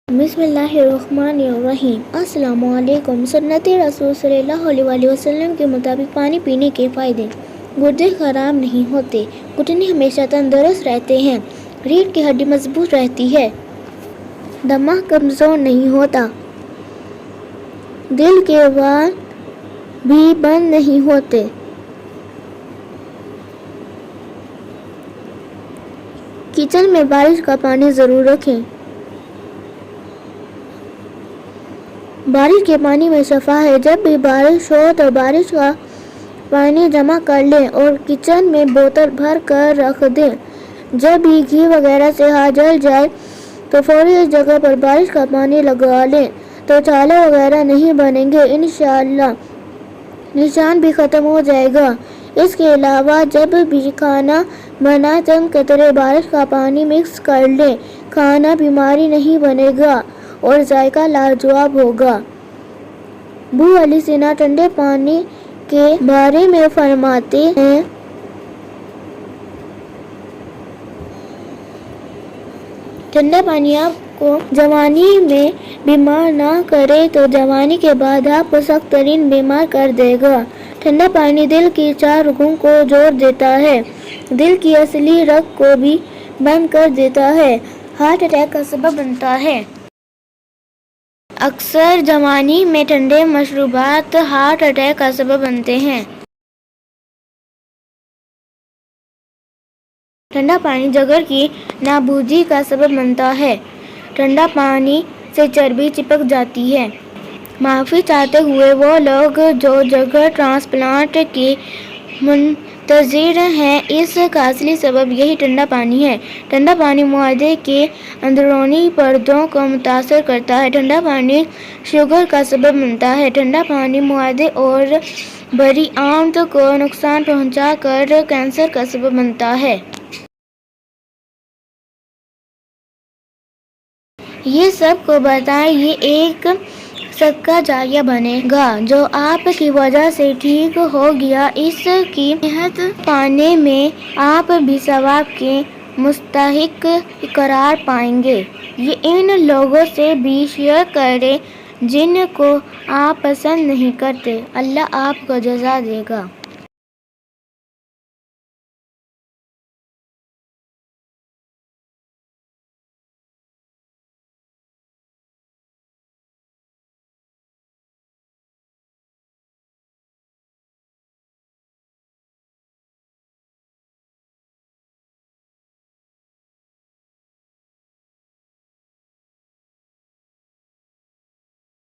بسم اللہ الرحمن الرحیم۔ السلام علیکم۔ سنت رسول صلی اللہ علیہ وسلم کے مطابق پانی پینے کے فائدے۔ گردے خراب نہیں ہوتے، گھٹنے ہمیشہ تندرست رہتے ہیں، ریڑھ کی ہڈی مضبوط رہتی ہے، دماغ کمزور نہیں ہوتا، دل کے وال بھی بند نہیں ہوتے۔ کچن میں بارش کا پانی ضرور رکھیں۔ بارش کے پانی میں شفا ہے۔ جب بھی بارش ہو تو بارش کا پانی جمع کر لیں اور کچن میں بوتل بھر کر رکھ دیں۔ جب بھی گھی وغیرہ سے ہاتھ جل جائے تو فوری اس جگہ پر بارش کا پانی لگا لیں تو چھالے وغیرہ نہیں بنیں گے، انشاءاللہ نشان بھی ختم ہو جائے گا۔ اس کے علاوہ جب بھی کھانا بنائیں چند قطرے بارش کا پانی مکس کر لیں، کھانا بیماری نہیں بنے گا اور ذائقہ لاجواب ہوگا۔ ابو علی سینا ٹھنڈے پانی کے بارے میں فرماتے ہیں، ٹھنڈا پانی آپ کو جوانی میں بیمار نہ کرے تو جوانی کے بعد آپ کو سخت ترین بیمار کر دے گا۔ ٹھنڈا پانی دل کی 4 رگوں کو جوڑ دیتا ہے، دل کی اصلی رگ کو بھی بند کر دیتا ہے، ہارٹ اٹیک کا سبب بنتا ہے۔ اکثر جوانی میں ٹھنڈے مشروبات ہارٹ اٹیک کا سبب بنتے ہیں۔ ٹھنڈا پانی جگر کی نابودی کا سبب بنتا ہے۔ ٹھنڈا پانی سے چربی چپک جاتی ہے۔ معافی چاہتے ہوئے وہ لوگ جو جگر ٹرانسپلانٹ کے منتظر ہیں، اس کا اصلی سبب یہی ٹھنڈا پانی ہے۔ ٹھنڈا پانی معدے کے اندرونی پردوں کو متاثر کرتا ہے۔ ٹھنڈا پانی شوگر کا سبب بنتا ہے۔ ٹھنڈا پانی معدے اور بڑی آنت کو نقصان پہنچا کر کینسر کا سبب بنتا ہے۔ یہ سب کو بتائیں، یہ ایک صدقہ جاریہ بنے گا جو آپ کی وجہ سے ٹھیک ہو گیا۔ اس کی صحت پانے میں آپ بھی ثواب کے مستحق قرار پائیں گے۔ یہ ان لوگوں سے بھی شیئر کریں جن کو آپ پسند نہیں کرتے۔ اللہ آپ کو جزا دے گا۔